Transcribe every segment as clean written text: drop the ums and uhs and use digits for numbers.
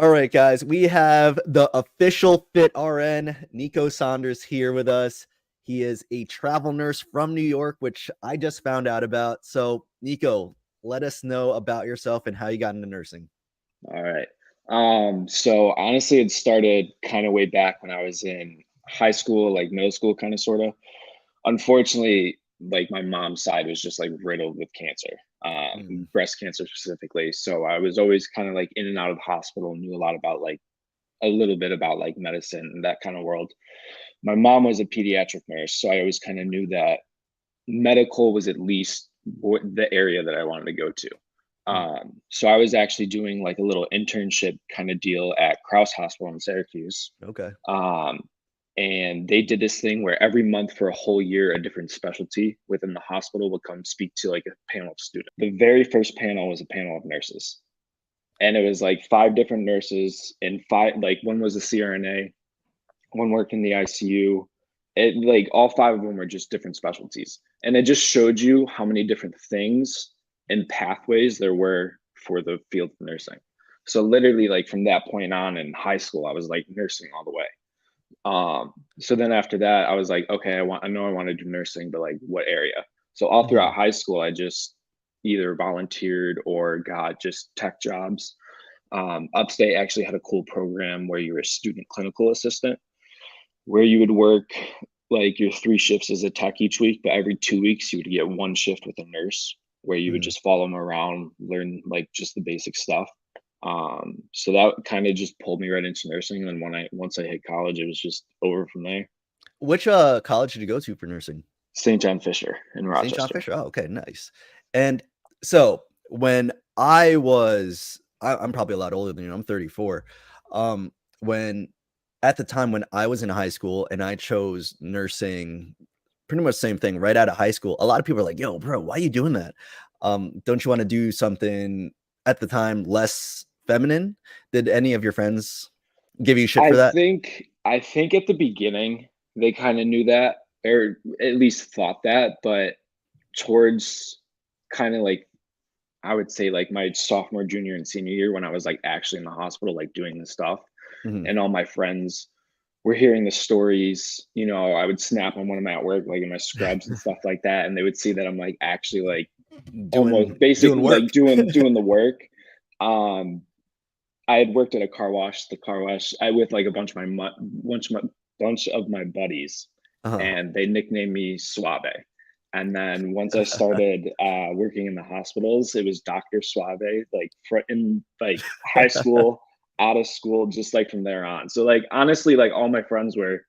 All right, guys, we have the official Fit RN, Nico Saunders, here with us. He is a travel nurse from New York, which I just found out about. So, Nico, let us know about yourself and how you got into nursing. All right. So honestly, it started kind of way back when I was in high school, like middle school, kind of sort of. Unfortunately, like my mom's side was just like riddled with cancer, Mm, breast cancer specifically. So I was always kind of like in and out of the hospital, knew a lot about like a little bit about like medicine and that kind of world. My mom was a pediatric nurse, so I always kind of knew that medical was at least the area that I wanted to go to. mm, So I was actually doing like a little internship kind of deal at Crouse Hospital in Syracuse. okay. Um, and they did this thing where every month for a whole year, a different specialty within the hospital would come speak to like a panel of students. The very first panel was a panel of nurses. And it was like five different nurses and five, like one was a CRNA, one worked in the ICU. It like all five of them were just different specialties. And it just showed you how many different things and pathways there were for the field of nursing. So literally like from that point on in high school, I was like nursing all the way. So then after that, I was like, okay, I know I want to do nursing, but like what area? So all throughout Mhm. high school, I just either volunteered or got just tech jobs. Upstate actually had a cool program where you were a student clinical assistant where you would work like your three shifts as a tech each week, but every 2 weeks you would get one shift with a nurse where you would Mm. just follow them around, learn like just the basic stuff. So that kind of just pulled me right into nursing. And then once I hit college, it was just over from there. Which college did you go to for nursing? St. John Fisher in St. John Rochester. Fisher. Oh, okay, nice. And so when I was, I'm probably a lot older than you. I'm 34. When at the time when I was in high school and I chose nursing, pretty much same thing right out of high school. A lot of people are like, "Yo, bro, why are you doing that? Don't you want to do something at the time less feminine?" Did any of your friends give you shit for that? I think at the beginning they kind of knew that, or at least thought that, but towards kind of like I would say like my sophomore, junior, and senior year when I was like actually in the hospital, like doing the stuff, Mhm. and all my friends were hearing the stories. You know, I would snap on when I'm at work, like in my scrubs and stuff like that, and they would see that I'm like actually like almost Doing basically work. like doing the work. Um, I had worked at a car wash, the car wash, I with like a bunch of my buddies, Uh-huh. and they nicknamed me Suave. And then once I started working in the hospitals, it was Dr. Suave, like in like high school, out of school, just like from there on. So like honestly, like all my friends were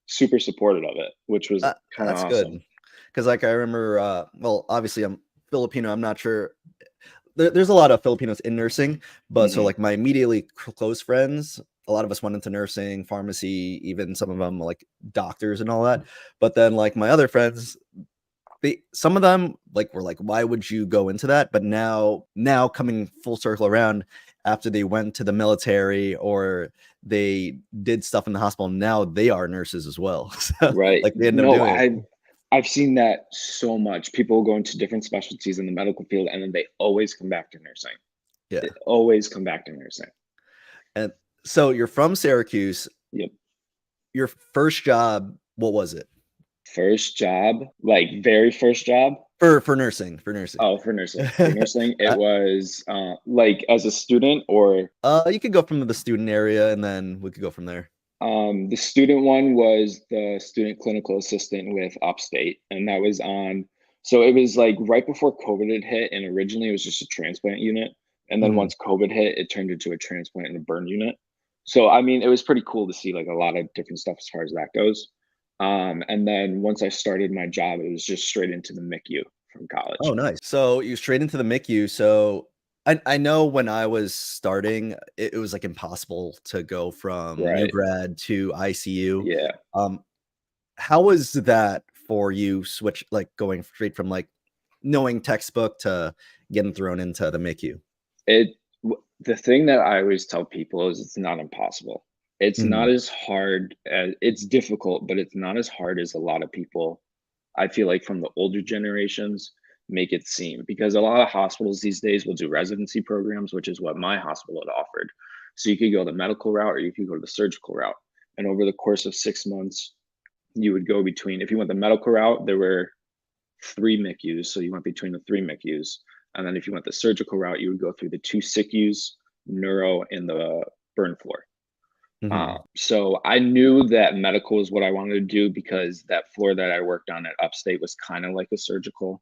super supportive of it, which was kind of That's good. awesome. Because like I remember, well, obviously I'm Filipino. I'm not sure. There's a lot of Filipinos in nursing, but so Hmm. like my immediately close friends, a lot of us went into nursing, pharmacy, even some of them like doctors and all that. But then like my other friends, some of them like were like, why would you go into that? But now coming full circle around, after they went to the military or they did stuff in the hospital, now they are nurses as well. So Right. like they end up No, doing it. I've seen that so much. People go into different specialties in the medical field and then they always come back to nursing. Yeah. They always come back to nursing. And so you're from Syracuse. Yep. Your first job, what was it? First job, like very first job. For nursing, for nursing. Oh, for nursing. For nursing, it Uh, was like as a student or you could go from the student area and then we could go from there. the student one was the student clinical assistant with Upstate, and that was on. So it was like right before COVID had hit, and originally it was just a transplant unit, and then Mhm. once COVID hit, it turned into a transplant and a burn unit. So I mean, it was pretty cool to see like a lot of different stuff as far as that goes. And then once I started my job, it was just straight into the MICU from Oh, college. nice. So you straight into the MICU. So I know when I was starting, it was like impossible to go from new Right. grad to ICU. Yeah. Um, how was that for you? Switch like going straight from like knowing textbook to getting thrown into the MICU. The thing that I always tell people is it's not impossible. It's not Mhm. as hard as it's difficult, but it's not as hard as a lot of people I feel like from the older generations make it seem because a lot of hospitals these days will do residency programs, which is what my hospital had offered, So you could go the medical route or you could go the surgical route. And over the course of 6 months, you would go between, if you went the medical route, there were three MICUs. So you went between the three MICUs. And then if you went the surgical route, you would go through the two SICUs, neuro, and the burn floor. Mhm. So I knew that medical is what I wanted to do because that floor that I worked on at Upstate was kind of like a surgical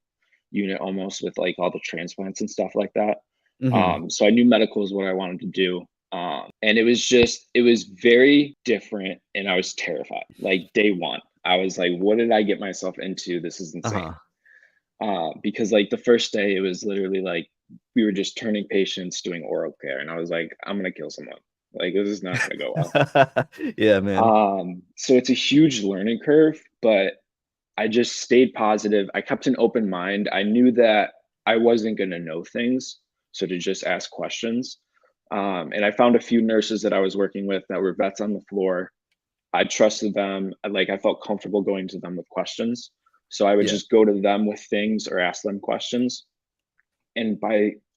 unit almost with like all the transplants and stuff like that. Mhm. So I knew medical is what I wanted to do. And it was very different and I was terrified. Like day one, I was like, what did I get myself into? This is insane. Uh-huh. Because like the first day, it was literally like we were just turning patients doing oral care. And I was like, I'm going to kill someone. Like, this is not going to go well. Yeah, man. So it's a huge learning curve, but I just stayed positive. I kept an open mind. I knew that I wasn't going to know things. So to just ask questions. And I found a few nurses that I was working with that were vets on the floor. I trusted them. I felt comfortable going to them with questions. So I would Yeah. just go to them with things or ask them questions. And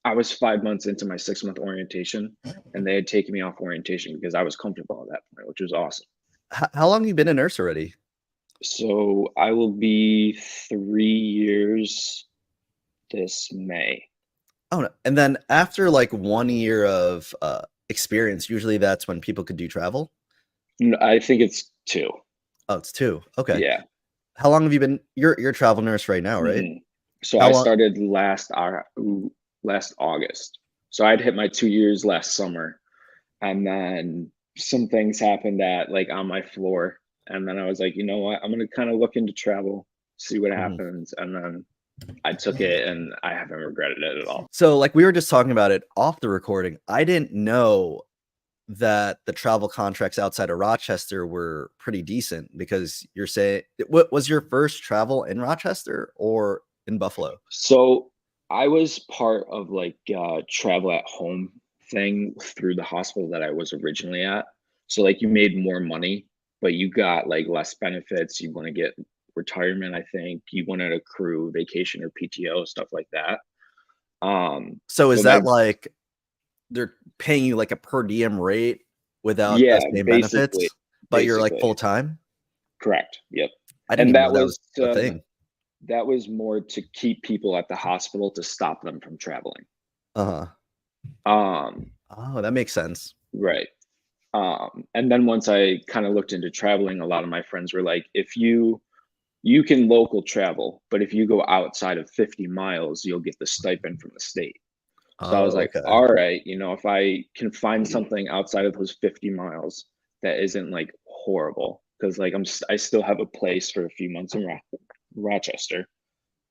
I was 5 months into my 6 month orientation and they had taken me off orientation because I was comfortable at that point, which was awesome. How long you been a nurse already? So I will be 3 years this May. Oh, no. And then after like 1 year of experience, usually that's when people could do travel? I think it's two. Oh, it's 2. Okay. Yeah. How long have you been you're a travel nurse right now, right? Mhm. So How I long started last August. So I'd hit my 2 years last summer, and then some things happened at like on my floor, and then I was like, you know what, I'm gonna kind of look into travel, see what Mhm. happens, and then I took it, and I haven't regretted it at all. So, like, we were just talking about it off the recording. I didn't know that the travel contracts outside of Rochester were pretty decent because you're saying what was your first travel in Rochester or in Buffalo? So I was part of like travel at home thing through the hospital that I was originally at. So like you made more money, but you got like less benefits. You want to get retirement, I think. You want to accrue vacation or PTO, stuff like that. So is But my that like they're paying you like a per diem rate without the yeah, same basically, benefits, but you're like basically. full time? Correct. Yep. I didn't And even know that was a thing. that was more to keep people at the hospital to stop them from traveling. Uh-huh. Um, Oh, that makes sense. right. And then once I kind of looked into traveling, a lot of my friends were like, if you can local travel, but if you go outside of 50 miles, you'll get the stipend from the state. So I was Oh, like, okay. all right, if I can find something outside of those 50 miles that isn't like horrible, because like I still have a place for a few months in Rochester,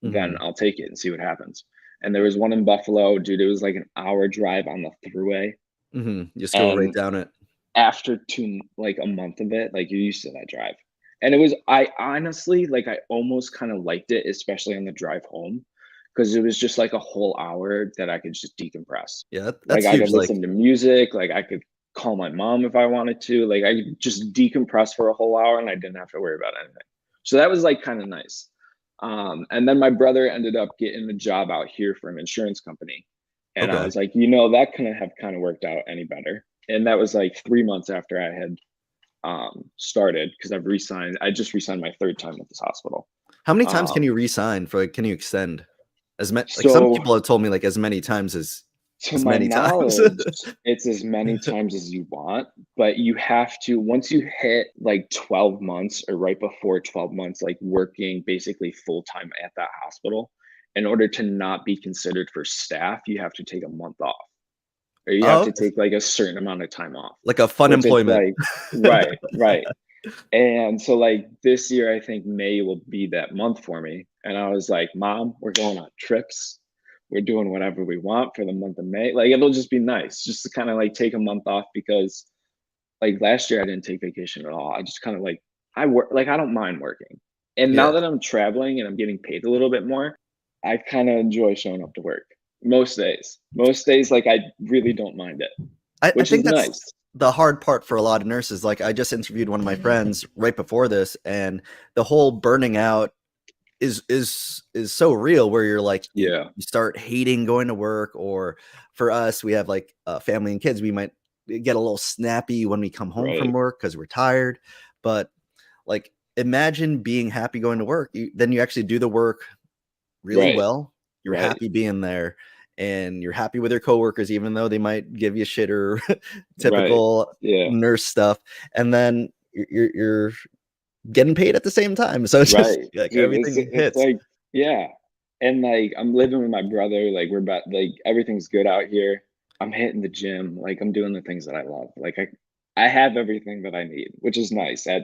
then Mhm. I'll take it and see what happens. And there was one in Buffalo, dude. It was like an hour drive on the thruway, Mhm. Just go right and down it. after like a month of it, like you're used to that drive. And I honestly, like, I almost kind of liked it, especially on the drive home, because it was just like a whole hour that I could just decompress. Yeah, Like, that's I could huge. Like, listen to music, like, I could call my mom if I wanted to, like, I could just decompress for a whole hour and I didn't have to worry about anything. So that was like kind of nice. And then my brother ended up getting a job out here for an insurance company. And I okay. was like, that couldn't have kind of worked out any better. And that was like 3 months after I had started because I just resigned my third time at this hospital. How many times can Um, you re-sign for like, can you extend? As many like some so people have told me like as many times to as my many times. knowledge, it's as many times as you want, but you have to, once you hit like 12 months or right before 12 months, like working basically full time at that hospital, in order to not be considered for staff, you have to take a month off or you have Oh, to okay. take like a certain amount of time off, Like a fun which it's employment. like, right, right. And so like this year, I think May will be that month for me. And I was like, Mom, we're going on trips. We're doing whatever we want for the month of May. Like it'll just be nice just to kind of like take a month off because like last year I didn't take vacation at all. I just kind of like I work like I don't mind working. And now Yeah. that I'm traveling and I'm getting paid a little bit more, I kind of enjoy showing up to work most days. Most days, like I really don't mind it, I which is think that's nice. the hard part for a lot of nurses. Like I just interviewed one of my friends right before this, and the whole burning out is so real where you're like Yeah. you start hating going to work, or for us, we have like family and kids. We might get a little snappy when we come home from Right. work because we're tired. But like, imagine being happy going to work. Then you actually do the work really Right. well. You're Right. happy being there, and you're happy with your coworkers, even though they might give you shit or Right. typical Yeah. nurse stuff. And then you're getting paid at the same time. So it's just Right. like Dude, it's everything it's hits. like yeah. And, like, I'm living with my brother, like, we're about like, everything's good out here. I'm hitting the gym, like, I'm doing the things that I love. Like, I have everything that I need, which is nice at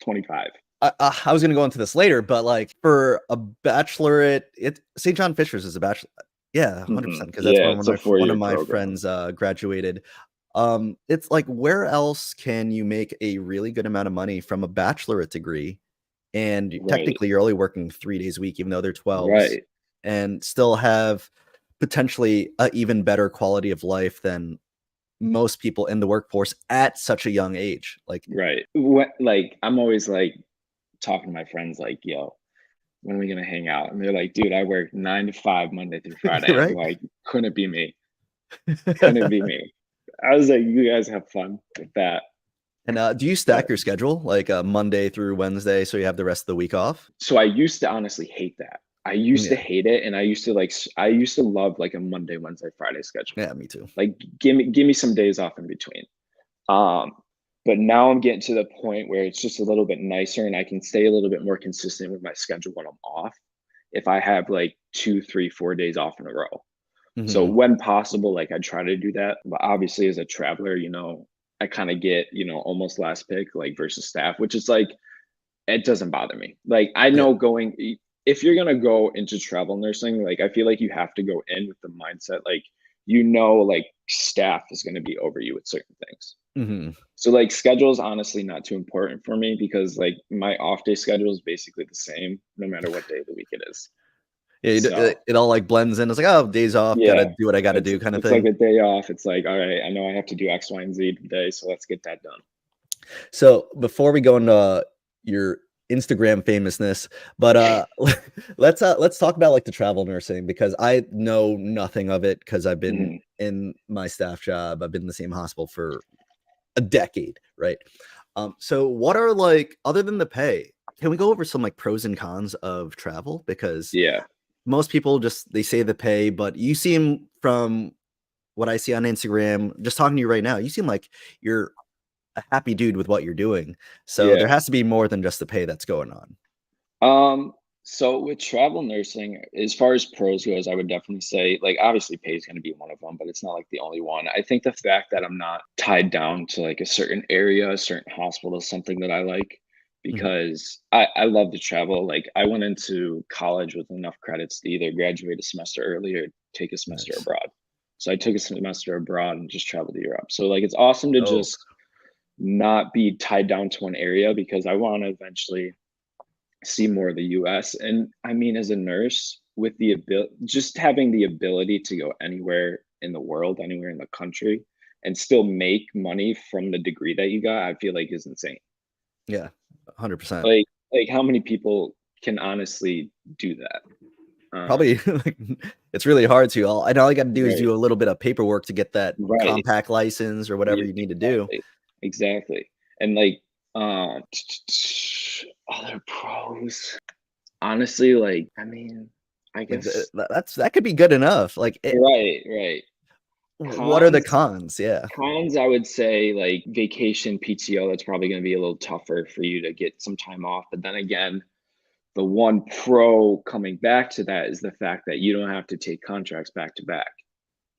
25. I was gonna go into this later, but like for a bachelorette, it St. John Fisher's is a bachelor. Yeah, 100% Mhm. because that's Yeah, where it's a one of 4-year my program. friends graduated. It's like where else can you make a really good amount of money from a bachelorette degree? And Right. technically, you're only working 3 days a week, even though they're 12s, Right. and still have potentially a even better quality of life than most people in the workforce at such a young age. Like, Right. What like, I'm always, like, talking to my friends like, "Yo, when are we gonna hang out?" And they're like, "Dude, I work 9 to 5 Monday through Friday." I'm right? like, "Couldn't be me. Couldn't be me." I was like, "You guys have fun with that." And, do you But stack your schedule, like, Monday through Wednesday, so you have the rest of the week off? so I used to honestly hate that. I used to Yeah. hate it, and I used to, like, I used to love, like, a Monday, Wednesday, Friday schedule. Yeah, me too. Like, give me some days off in between. Um, but now I'm getting to the point where it's just a little bit nicer and I can stay a little bit more consistent with my schedule when I'm off. If I have like 2, 3, 4 days off in a row. So Mhm. when possible, like I try to do that. But obviously as a traveler, I kind of get, almost last pick, like versus staff, which is like it doesn't bother me. Like I Yeah. know if you're gonna go into travel nursing, like I feel like you have to go in with the mindset, like like staff is gonna be over you with certain things. Mhm. So like schedule is honestly not too important for me because like my off day schedule is basically the same no matter what day of the week it is. Yeah, So it all, like, blends in. It's like, "Oh, days off, gotta yeah, do what I gotta it's do," kinda it's like thing. a day off. It's like, all right, I know I have to do X, Y, and Z today, so let's get that done. So, before we go into your Instagram famousness, but, let's talk about, like, the travel nursing because I know nothing of it because 'cause I've been Mhm. in my staff job. I've been in the same hospital for a decade, right? So what are like other than the pay, can we go over some like pros and cons of travel? Because Yeah. most people just they say the pay, but you seem from what I see on Instagram, just talking to you right now, you seem like you're a happy dude with what you're doing. So there Yeah. has to be more than just the pay that's going on. Um, so with travel nursing, as far as pros goes, I would definitely say, like, obviously pay is going to be one of them, but it's not like the only one. I think the fact that I'm not tied down to like a certain area, a certain hospital is something that I like Mhm. because I love to travel. Like, I went into college with enough credits to either graduate a semester early or take a semester Nice. abroad. So I took a semester abroad and just traveled to Europe. So, like, it's awesome to Oh, just not be tied down to one area because I want to eventually see more of the US. And I mean, as a nurse, with the ability, just having the ability to go anywhere in the world, anywhere in the country, and still make money from the degree that you got, I feel like is insane. yeah, 100%. Like how many people can honestly do that? Probably like, it's really hard to. All I got to do is Right, do a little bit of paperwork to get that right, compact license or whatever yeah, you need to do. exactly, exactly. And like, um, other pros, honestly, like, I mean, I Like, guess, that could be good enough. Like, right, right. what are the Cons cons? Yeah. Cons, I would say, like, vacation PTO, that's probably gonna be a little tougher for you to get some time off, but then again, the one pro coming back to that is the fact that you don't have to take contracts back to back.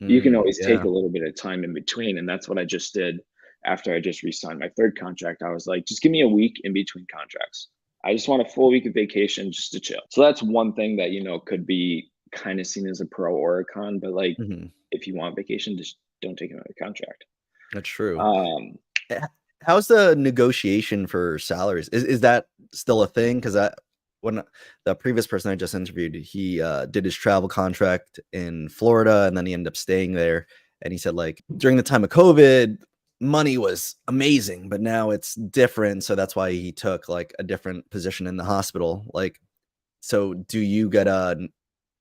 You can always take Yeah, a little bit of time in between, and that's what I just did after I just re-signed my 3rd contract. I was like, "Just give me a week in between contracts. I just want a full week of vacation just to chill." So that's one thing that, could be kinda seen as a pro or a con, but, like, mhm, if you want vacation, just don't take another contract. that's true. Um, Eh, how's the negotiation for salaries? Is that still a thing? Because when the previous person I just interviewed, he, did his travel contract in Florida, and then he ended up staying there, and he said, like, during the time of COVID, money was amazing, but now it's different, so that's why he took, like, a different position in the hospital. Like, so do you get a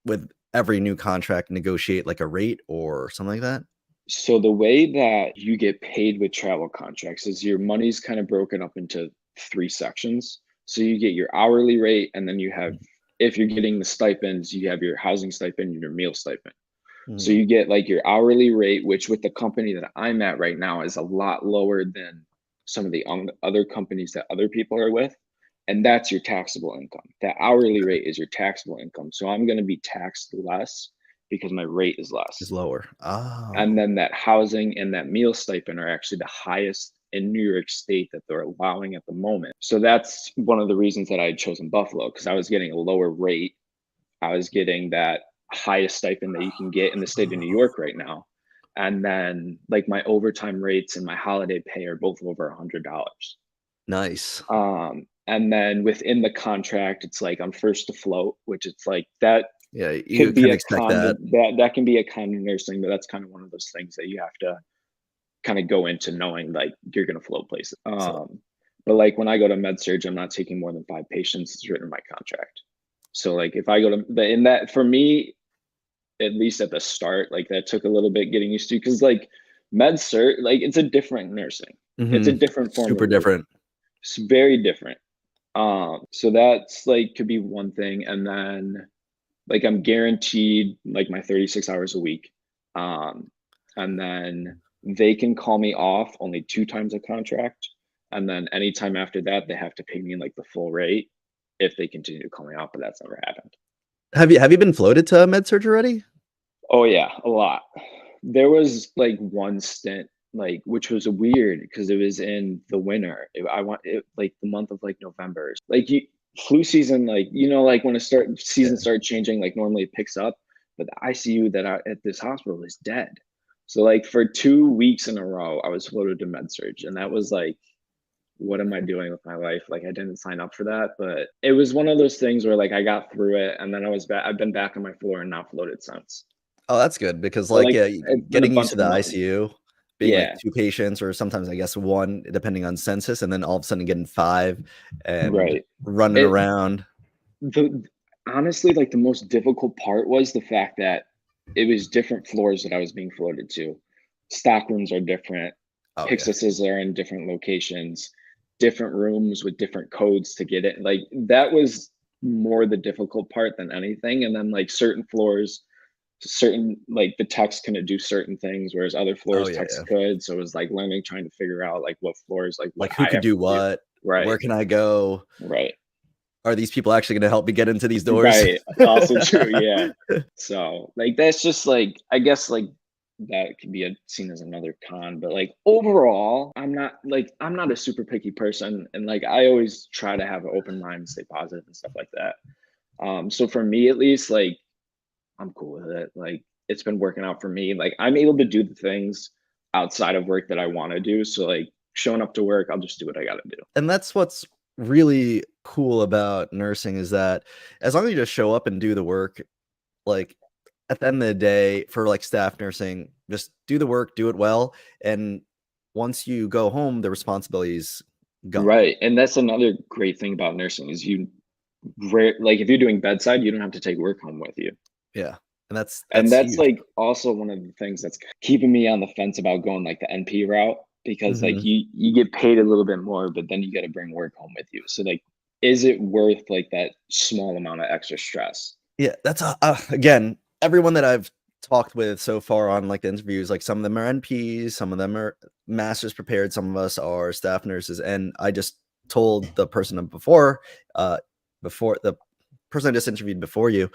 with every new contract negotiate, like, a rate or something like that? So the way that you get paid with travel contracts is your money's kind of broken up into three sections. So you get your hourly rate, and then you have, if you're getting the stipends, you have your housing stipend and your meal stipend. So Mhm. you get like your hourly rate, which with the company that I'm at right now is a lot lower than some of the other companies that other people are with. And that's your taxable income. That hourly rate is your taxable income. So I'm going to be taxed less because my rate is Is less. lower. And Oh, then that housing and that meal stipend are actually the highest in New York State that they're allowing at the moment. So that's one of the reasons that I had chosen Buffalo, because I was getting a lower rate. I was getting that highest stipend that you can get in the state of New York right now. And then like my overtime rates and my holiday pay are both over $100. nice. And then within the contract, it's like I'm first to float, which it's like that Yeah, you could be can a expect con that. that can be a con to nursing, but that's kind of one of those things that you have to kind of go into knowing like you're gonna float places. So But like when I go to med surge, I'm not taking more than 5 patients. It's written in my contract. So like if I go to the in that for me, at least at the start, like that took a little bit getting used to because like med cert, like it's a different nursing. It's a mhm, different form of super work. different. It's very different. So that's like could be one thing. And then like I'm guaranteed like my 36 hours a week. Um, and then they can call me off only 2 times a contract. And then anytime after that, they have to pay me like the full rate if they continue to call me off, but that's never happened. Have you been floated to med surg already? Oh yeah, a lot. There was like one stint, like which was weird because it was in the winter. I want it like the month of like November. Like you, flu season, like like when season Yeah. started changing, like normally it picks up, but the ICU that at this hospital is dead. So like for 2 weeks in a row, I was floated to med surge, and that was like, what am I doing with my life? Like I didn't sign up for that, but it was one of those things where like I got through it, and then I was back. I've been back on my floor and not floated since. Oh, that's good because, But like, like yeah, it's been a getting used bunch to of the months. ICU, being, like, Yeah, 2 patients or sometimes, I guess, 1, depending on census, and then all of a sudden getting 5 and right. running It around. the Honestly, like the most difficult part was the fact that it was different floors that I was being floated to. Stock rooms are different. Oh, yeah. Pyxuses are in different locations, different rooms with different codes to get it. Like that was more the difficult part than anything. And then like certain floors, certain like the techs couldn't do certain things, whereas other Oh, floors yeah, techs yeah. could. So it was like learning, trying to figure out like what floors, like what Like, who I could have do to do. what? Right, Where can I go? right. Are these people actually gonna help me get into these doors? Right, also true, yeah. So, like, that's just, like I guess, like, that could be seen as another con, but, like, overall, I'm not a super picky person, and, like, I always try to have an open mind and stay positive and stuff like that. So for me, at least, like, I'm cool with it, like, it's been working out for me, like, I'm able to do the things outside of work that I wanna do, so, like, showing up to work, I'll just do what I gotta do. And that's what's really cool about nursing is that as long as you just show up and do the work, like, at the end of the day, for, like, staff nursing, just do the work, do it well, and once you go home, the responsibility's gone. Right, and that's another great thing about nursing is like, if you're doing bedside, you don't have to take work home with you, Yeah, and and that's that's, huge. like, also one of the things that's keeping me on the fence about going, like, the NP route because, like, Mhm. you get paid a little bit more, but then you gotta bring work home with you, so, like, is it worth, like, that small amount of extra stress? Yeah, that's, again, everyone that I've talked with so far on, like, the interviews, like, some of them are NPs, some of them are masters prepared, some of us are staff nurses, and I just told the person uh, before the person I just interviewed before you,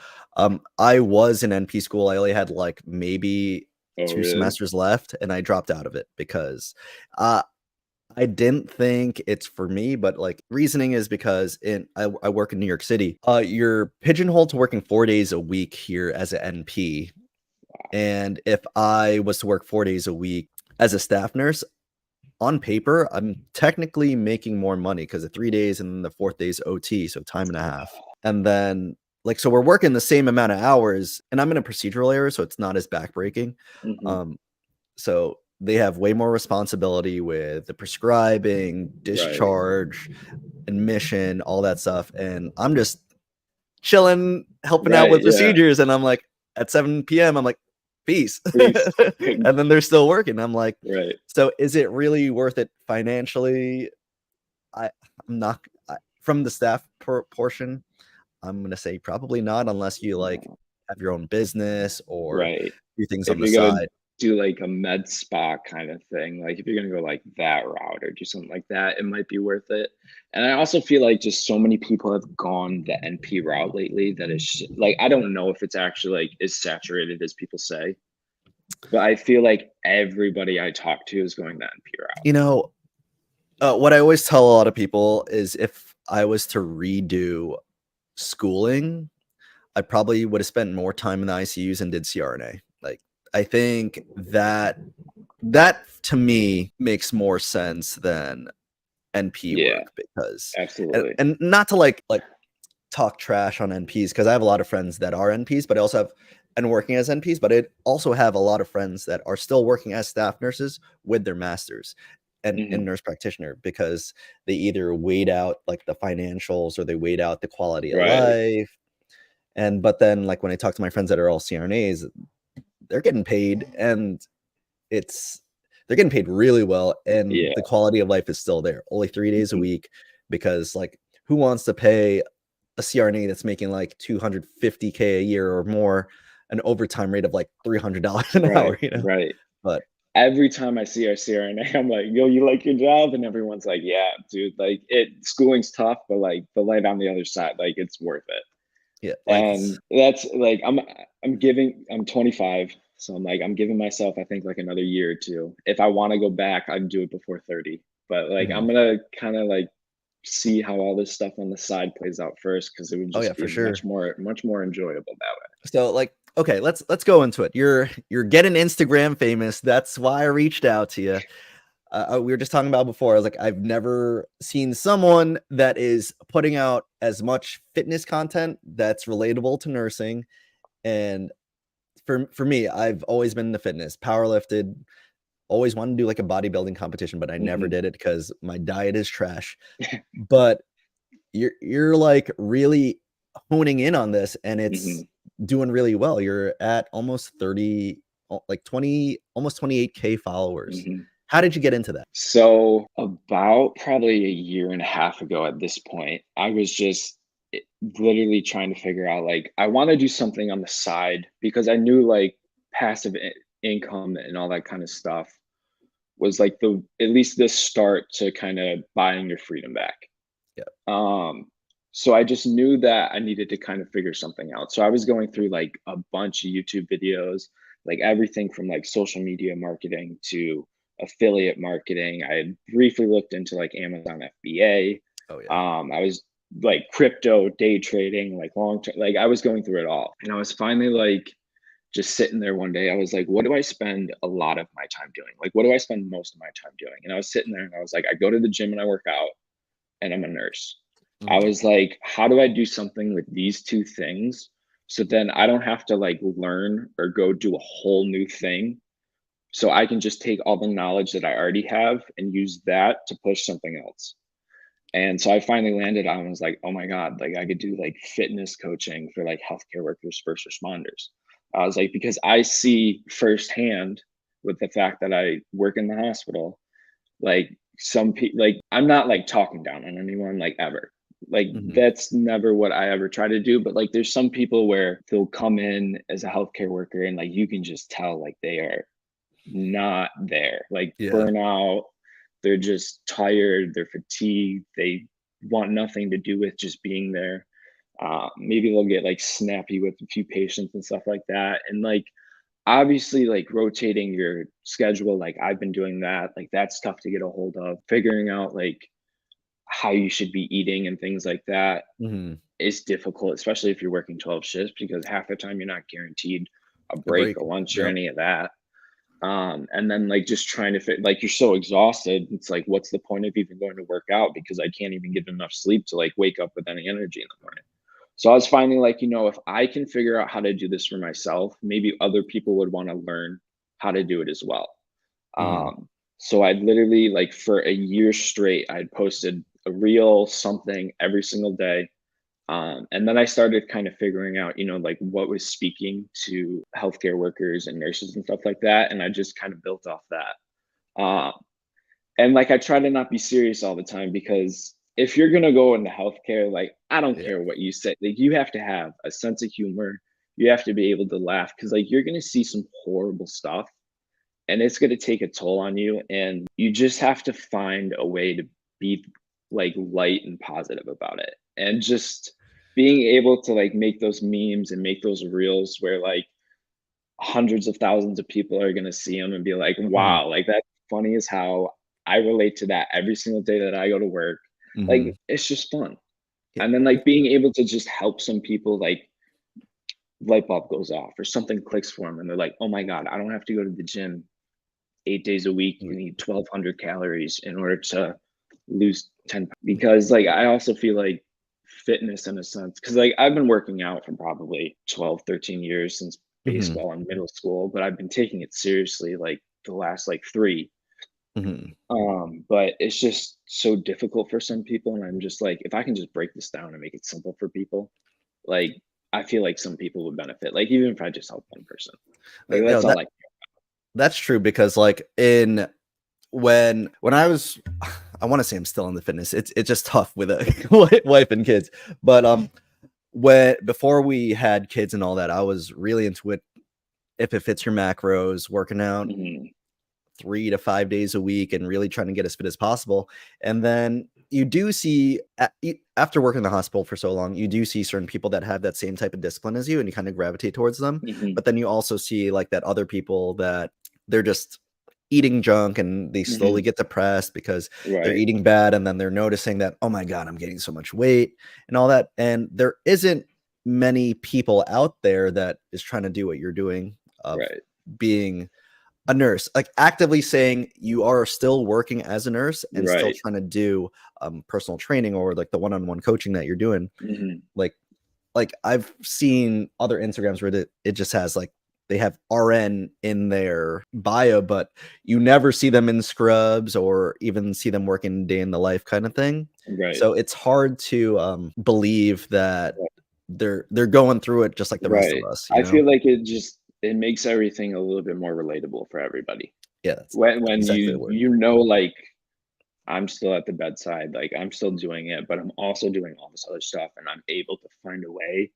I was in NP school, I only had, like, maybe Oh, 2 really? semesters left, and I dropped out of it because, uh I didn't think it's for me, but, like, reasoning is because I work in New York City. You're pigeonholed to working 4 days a week here as a NP, and if I was to work 4 days a week as a staff nurse, on paper, I'm technically making more money because the 3 days and then the 4th day's OT, so time and a half. And then, like, so we're working the same amount of hours, and I'm in a procedural area, so it's not as backbreaking. Mhm. Um, so they have way more responsibility with the prescribing, Right. discharge, admission, all that stuff. And I'm just chilling, helping out Right, with yeah. procedures. And I'm like, at 7 p.m., I'm like, peace. Please. And then they're still working. I'm like, Right. so is it really worth it financially? I I'm not from the staff portion. I'm gonna say probably not unless you like No. have your own business or Right. do things on If the you're gonna side. do like a med spa kind of thing, like if you're gonna go like that route or do something like that, it might be worth it. And I also feel like just so many people have gone the NP route lately that is like I don't know if it's actually like as saturated as people say, but I feel like everybody I talk to is going the NP route. You know, what I always tell a lot of people is if I was to redo schooling, I probably would have spent more time in the ICUs and did CRNA. Like, I think that to me makes more sense than NP Yeah, work because absolutely. and not to like talk trash on NPs because I have a lot of friends that are NPs, but I also have and working as NPs, but I also have a lot of friends that are still working as staff nurses with their masters and in Hmm. nurse practitioner because they either wait out like the financials or they wait out the quality of Right. life. And but then like when I talk to my friends that are all CRNAs, they're getting paid and it's they're getting paid really well and Yeah. the quality of life is still there. Only 3 days a Mhm. week because like who wants to pay a CRNA that's making like 250K a year or more an overtime rate of like $300 an Right. hour, you know? Right. But Every time I see our CRNA, I'm like, "Yo, you like your job?" And everyone's like, "Yeah, dude, like schooling's tough, but like the light on the other side, like it's worth it." yeah, like And that's like I'm 25, so I'm like I'm giving myself I think like another year or two. If I want to go back, I'd do it before 30. But like I'm mhm. gonna kind of like see how all this stuff on the side plays out first because it would Oh yeah, just for be sure. much more enjoyable that So like, okay, let's go into it. You're getting Instagram famous. That's why I reached out to you. We were just talking about before. I was like, I've never seen someone that is putting out as much fitness content that's relatable to nursing. And for me, I've always been into fitness, power lifted, always wanted to do like a bodybuilding competition, but I way. never did it because my diet is trash. But you're like really honing in on this and Hmm. it's doing really well. You're at almost 30, like 20, almost 28K followers. Hmm. How did you get into that? So about probably a year and a half ago at this point, I was just literally trying to figure out like I want to do something on the side because I knew like passive income and all that kind of stuff was like the at least this start to kind of buying your freedom back. Yeah. Um, so I just knew that I needed to kind of figure something out. So I was going through like a bunch of YouTube videos, like everything from like social media marketing to affiliate marketing. I had briefly looked into like Amazon FBA. Oh yeah. I was like crypto, day trading, like long term, like I was going through it all. And I was finally like just sitting there one day. I was like, what do I spend a lot of my time doing? Like, what do I spend most of my time doing? And I was sitting there and I was like, I go to the gym and I work out and I'm a nurse. I Mhm. was like, how do I do something with these two things? So then I don't have to like learn or go do a whole new thing. So I can just take all the knowledge that I already have and use that to push something else. And so I finally landed on was like, oh my God, like I could do like fitness coaching for like healthcare workers, first responders. I was like, because I see firsthand with the fact that I work in the hospital, like some people, like I'm not like talking down on anyone, like ever. Like Mhm. that's never what I ever try to do. But like there's some people where they'll come in as a healthcare worker and like you can just tell like they are not there. Like Yeah. burnout, they're just tired, they're fatigued, they want nothing to do with just being there. Maybe they'll get like snappy with a few patients and stuff like that. And like obviously like rotating your schedule, like I've been doing that, like that's tough to get a hold of. Figuring out like how you should be eating and things like that Mhm. is difficult, especially if you're working 12 shifts because half the time you're not guaranteed a A break, break. a lunch, or Yep. any of that. And then like just trying to fit like you're so exhausted, it's like what's the point of even going to work out because I can't even get enough sleep to like wake up with any energy in the morning. So I was finding like, if I can figure out how to do this for myself, maybe other people would want to learn how to do it as well. Mhm. So I'd literally like for a year straight, I'd posted a reel, something every single day. And then I started kind of figuring out, like what was speaking to healthcare workers and nurses and stuff like that. And I just kind of built off that. And like I try to not be serious all the time, because if you're gonna go into healthcare, like I don't Yeah. care what you say, like you have to have a sense of humor. You have to be able to laugh, because like you're gonna see some horrible stuff and it's gonna take a toll on you. And you just have to find a way to be like light and positive about it. And just being able to like make those memes and make those reels where like hundreds of thousands of people are gonna see them and be like, Mhm. "Wow, like, that's funny as how I relate to that every single day that I go to work." Mhm. Like, it's just fun. Yeah. And then, like, being able to just help some people, like, light bulb goes off or something clicks for them, and they're like, "Oh my god, I don't have to go to the gym 8 days a week Yeah. and eat 1,200 calories in order to lose 10 pounds." Because, like, I also feel like fitness in a sense, because like, I've been working out for probably 12, 13 years since Mhm. baseball in middle school, but I've been taking it seriously, like, the last, like, 3. Mhm. But it's just so difficult for some people, and I'm just like, if I can just break this down and make it simple for people, like, I feel like some people would benefit, like, even if I just help one person. Like, No, that's all I. that's true because, like, when I was I wanna say I'm still in the fitness. It's just tough with a wife and kids, but, when before we had kids and all that, I was really into it. If it fits your macros, working out Mhm, 3 to 5 days a week and really trying to get as fit as possible. And then you do see after working in the hospital for so long, you do see certain people that have that same type of discipline as you and you kind of gravitate towards them. mhm, But then you also see like that other people that they're just eating junk and they slowly mhm, get depressed because they're right, eating bad and then they're noticing that, oh my God, I'm gaining so much weight and all that. And there isn't many people out there that is trying to do what you're doing of right, being a nurse, like, actively saying you are still working as a nurse and still right, trying to do, personal training or, like, the one-on-one coaching that you're doing. mhm, Like I've seen other Instagrams where it just has, like, they have RN in their bio, but you never see them in scrubs or even see them working day in the life kinda thing. right, So it's hard to, believe that they're going through it just like the rest of right. us, you I know? feel like it makes everything a little bit more relatable for everybody. Yeah, that's When exactly the word. like, I'm still at the bedside, like, I'm still doing it, but I'm also doing all this other stuff, and I'm able to find a way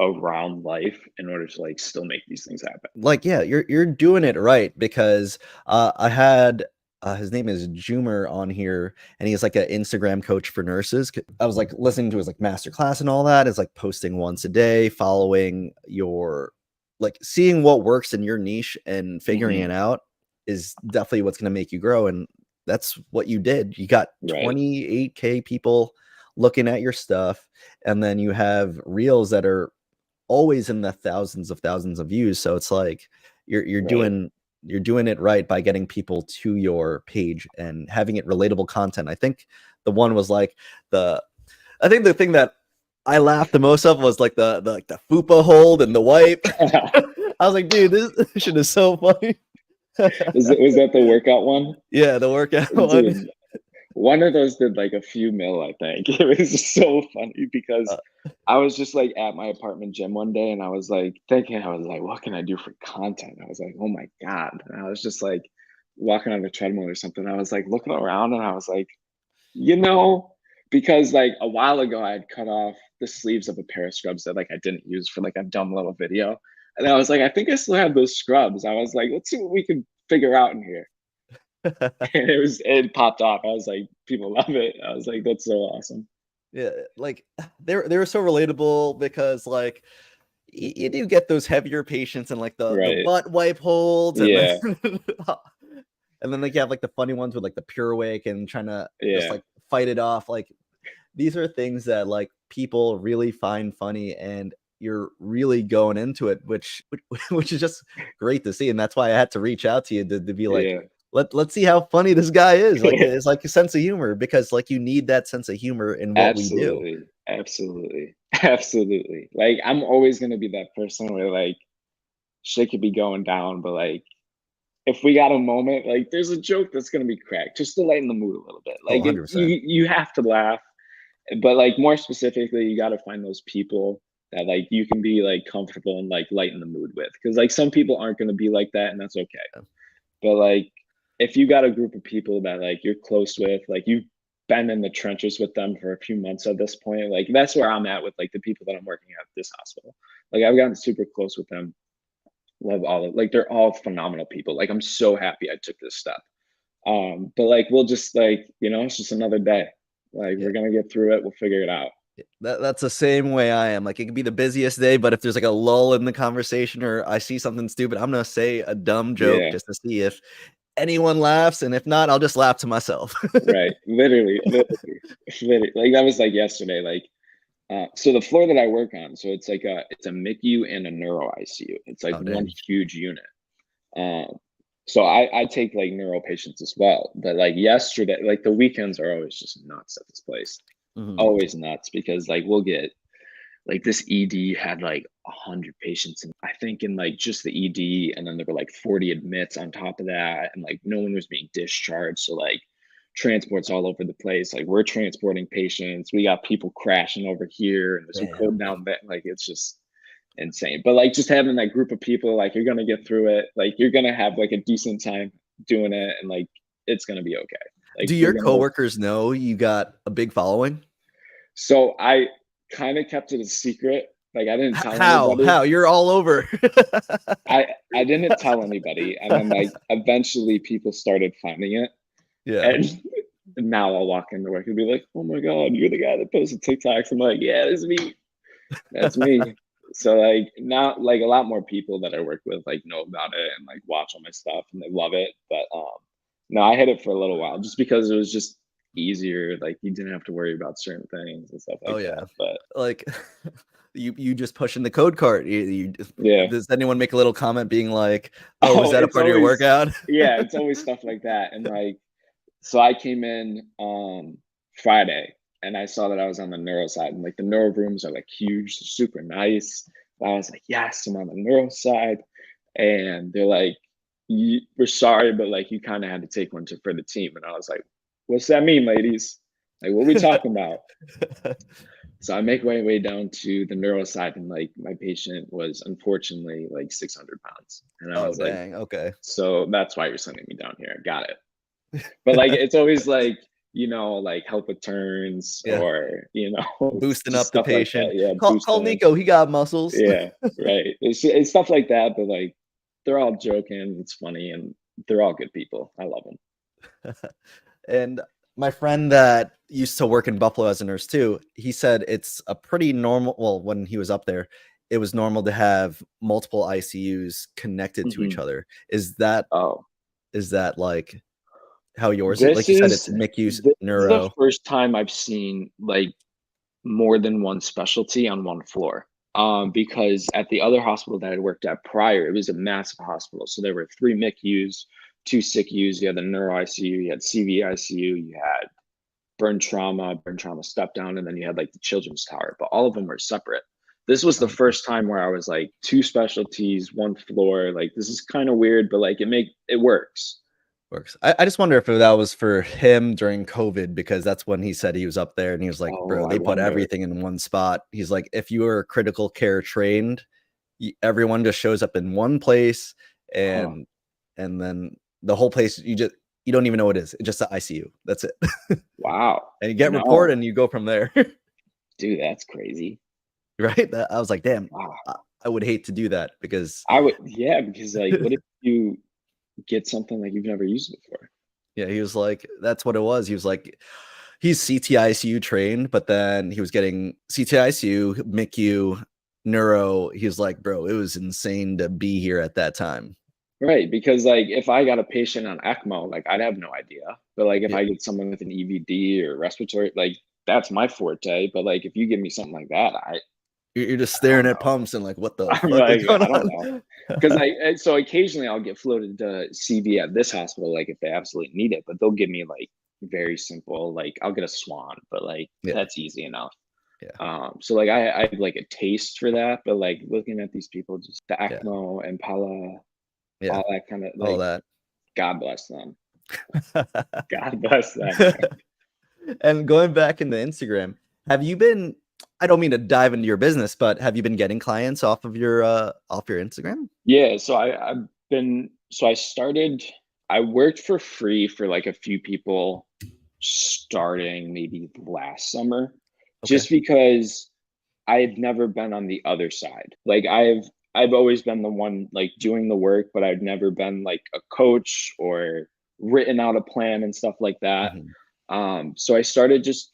around life in order to, like, still make these things happen. Like, yeah, you're doing it right because, I had, his name is Jumer on here, and he's like an Instagram coach for nurses. I was, like, listening to his, like, master class and all that. It's like posting once a day, following your like, seeing what works in your niche and figuring Mhm. it out is definitely what's gonna make you grow, and that's what you did. You got Right, 28K people looking at your stuff, and then you have reels that are always in the thousands of views. So it's like you're right, doing it right by getting people to your page and having it relatable content. I think the one was like the I think the thing that I laughed the most of was like the fupa hold and the wipe. I was like, dude, this shit is so funny. was that the workout one? Yeah, the workout one. Dude, one of those did like a few mil, I think. It was so funny because Uh, I was just like at my apartment gym one day and I was like thinking, I was like, what can I do for content? I was like, oh my God. And I was just like walking on the treadmill or something. I was like looking around and I was like, you know, because like a while ago I had cut off the sleeves of a pair of scrubs that like I didn't use for like a dumb little video. And I was like, I think I still have those scrubs. I was like, let's see what we can figure out in here. And it popped off. I was like, people love it. I was like, that's so awesome. yeah, like they were so relatable because like you do get those heavier patients and like the Right. butt wipe holds and then Yeah. and then like you have like the funny ones with like the pure wake and trying to just Yeah. like fight it off. Like these are things that like people really find funny and you're really going into it, which is just great to see. And that's why I had to reach out to you to be like, Yeah. let's see how funny this guy is. Like it's like a sense of humor because like you need that sense of humor in what we do. Absolutely. Absolutely. Absolutely. Like I'm always gonna be that person where like shit could be going down, but like if we got a moment, like there's a joke that's gonna be cracked just to lighten the mood a little bit. Oh, Like it, 100%. you have to laugh. but like more specifically, you got to find those people that like you can be like comfortable and like lighten the mood with, because like some people aren't going to be like that, and that's okay. But like if you got a group of people that like you're close with, like you've been in the trenches with them for a few months at this point, like that's where I'm at with like the people that I'm working at this hospital. Like I've gotten super close with them. Love all of, like they're all phenomenal people. Like I'm so happy I took this step. But like we'll just like, it's just another day. Like Yeah. we're gonna get through it. We'll figure it out. That's the same way I am. Like it could be the busiest day, but if there's like a lull in the conversation or I see something stupid, I'm gonna say a dumb joke Yeah, just to see if anyone laughs, and if not, I'll just laugh to myself. right. Literally, literally, literally. Like that was like yesterday. Like so the floor that I work on, so it's like it's a MICU and a neuro ICU. It's like Oh, one dang. huge unit. Um, so I take like neuro patients as well. But like yesterday, like the weekends are always just nuts at this place. Mhm. Always nuts because like we'll get like this ED had like 100 patients, and I think in like just the ED, and then there were like 40 admits on top of that, and like no one was being discharged. So like transports all over the place. Like we're transporting patients. We got people crashing over here, and there's a code Damn. down there. Like it's just insane. But like just having that group of people, like you're gonna get through it. Like you're gonna have like a decent time doing it, and like it's gonna be okay. Like Do you're your gonna work. coworkers know you got a big following? So I kind of kept it a secret. Like I didn't tell How? anybody. How? You're all over. I didn't tell anybody, and then like eventually people started finding it, Yeah. and now I'll walk into work and be like, "Oh my god, you're the guy that posted TikToks." I'm like, "Yeah, it's me. That's me." So like now, like a lot more people that I work with like know about it and like watch all my stuff and they love it. But no, I hid it for a little while just because it was just easier. Like you didn't have to worry about certain things and stuff Oh, like yeah. that. But Like, you just pushing the code cart. yeah. Does anyone make a little comment being like, "Oh, was Oh, that a it's part of your always workout?" yeah, it's always stuff like that. And like so I came in Friday and I saw that I was on the neuro side, and like the neuro rooms are like huge, super nice. I was like, yes, I'm on the neuro side. And they're like, we're sorry, but like you kind of had to take one for the team. And I was like, what's that mean, ladies? Like, what are we talking about? So I make my way down to the neuro side, and like my patient was unfortunately like 600 pounds. And I Oh, was like, dang, okay. so that's why you're sending me down here. Got it. But like it's always like, like help with turns Yeah, or boosting just up the stuff like that. patient. Yeah, Call boosting. Nico, he got muscles. Yeah, right. It's stuff like that, but like they're all joking. It's funny, and they're all good people. I love them. And my friend that used to work in Buffalo as a nurse too, he said it's a pretty normal, well, when he was up there, it was normal to have multiple ICUs connected to each Hmm. other. Is Oh, that like how yours is? this Like you said, is it's MICU, this is the neuro. first time I've seen like more than one specialty on one floor. Because at the other hospital that I worked at prior, it was a massive hospital. So there were three MICUs, two SICUs. You had the neuro ICU, you had CV ICU, you had burn trauma step down, and then you had like the children's tower. But all of them were separate. This was the Okay. first time where I was like two specialties, one floor. Like this is kind of weird, but like it works. Works. I just wonder if that was for him during COVID, because that's when he said he was up there and he was like, Oh, bro, I they put wonder. everything in one spot. He's like, if you are critical care trained, everyone just shows up in one place, Huh. and then the whole place, you don't even know what it is. It's just the ICU. That's it. Wow. And you get report No, and you go from there. dude, that's crazy. Right? I was like, damn, Wow. I would hate to do that because I would, yeah, because like, what if you get something like you've never used before? yeah, he was like, that's what it was. He was like, he's CTICU trained, but then he was getting CTICU, MICU, neuro. He was like, bro, it was insane to be here at that time. Right, because like if I got a patient on ECMO, like I'd have no idea. But like if Yeah. I get someone with an EVD or respiratory, like that's my forte. But like if you give me something like that, You're just I staring don't at know. pumps and like, what the I'm fuck is like, going I don't know. on? Because so occasionally I'll get floated to CV at this hospital, like if they absolutely need it, but they'll give me like very simple, like I'll get a swan, but like Yeah. that's easy enough. Yeah. So like I have like a taste for that, but like looking at these people, just the Yeah. ECMO, Impala, Yeah. all that kind of All like, that. God bless them. God bless them. And going back into Instagram, Have you been I don't mean to dive into your business, but have you been getting clients off your Instagram? Yeah, so I've been so I started I worked for free for like a few people starting maybe last summer, Okay. just because I had never been on the other side. Like I've always been the one like doing the work, but I've never been like a coach or written out a plan and stuff like that. Mhm. So I started just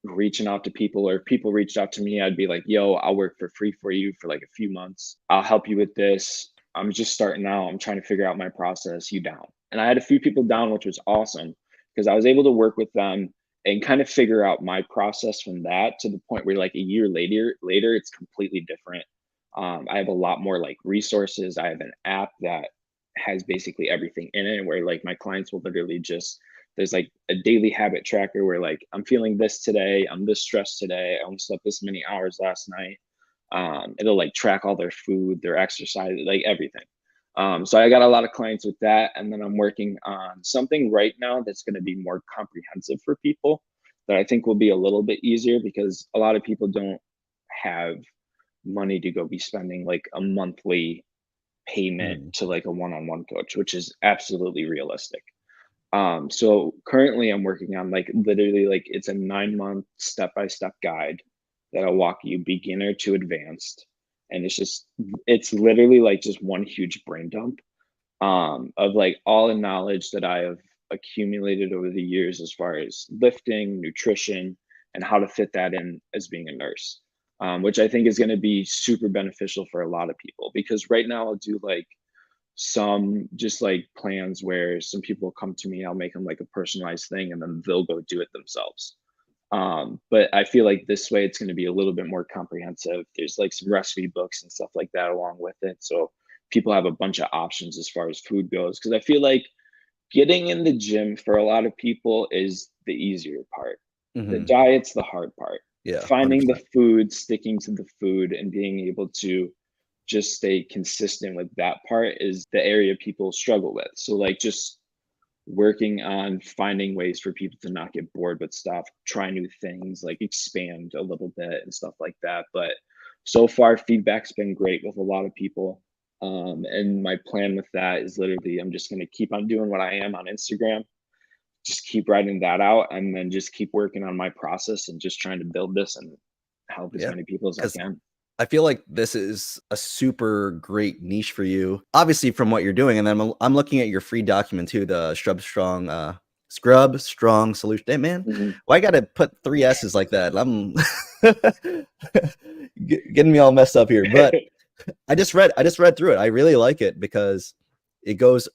reaching out to people, or people reached out to me. I'd be like, yo, I'll work for free for you for like a few months. I'll help you with this. I'm just starting out. I'm trying to figure out my process. You down? And I had a few people down, which was awesome because I was able to work with them and kind of figure out my process from that to the point where like a year later it's completely different. I have a lot more like resources. I have an app that has basically everything in it where like my clients will literally just there's like a daily habit tracker where like I'm feeling this today, I'm this stressed today, I only slept this many hours last night. It'll like track all their food, their exercise, like everything. So I got a lot of clients with that, and then I'm working on something right now that's going to be more comprehensive for people that I think will be a little bit easier because a lot of people don't have money to go be spending like a monthly payment Mhm. to like a one-on-one coach, which is absolutely realistic. So currently I'm working on like literally like it's a 9-month step-by-step guide that'll walk you beginner to advanced. And it's literally like just one huge brain dump of like all the knowledge that I have accumulated over the years as far as lifting, nutrition, and how to fit that in as being a nurse. Which I think is going to be super beneficial for a lot of people because right now I'll do like some just like plans where some people come to me, I'll make them like a personalized thing and then they'll go do it themselves. But I feel like this way it's going to be a little bit more comprehensive. There's like some recipe books and stuff like that along with it. So people have a bunch of options as far as food goes. Cause I feel like getting in the gym for a lot of people is the easier part. The Mhm. diet's the hard part. Yeah, Finding the 100%. food, sticking to the food, and being able to just stay consistent with that part is the area people struggle with. So like just working on finding ways for people to not get bored with stuff, try new things, like expand a little bit and stuff like that. But so far, feedback's been great with a lot of people. And my plan with that is literally I'm just going to keep on doing what I am on Instagram, just keep writing that out, and then just keep working on my process and just trying to build this and help as Yeah, many people as I because can. I feel like this is a super great niche for you, obviously from what you're doing, and then I'm looking at your free document too, the Scrub Strong Solution. Hey, man, Mhm. why I gotta put 3 S's like that? I'm getting me all messed up here, but I just read through it. I really like it because it goes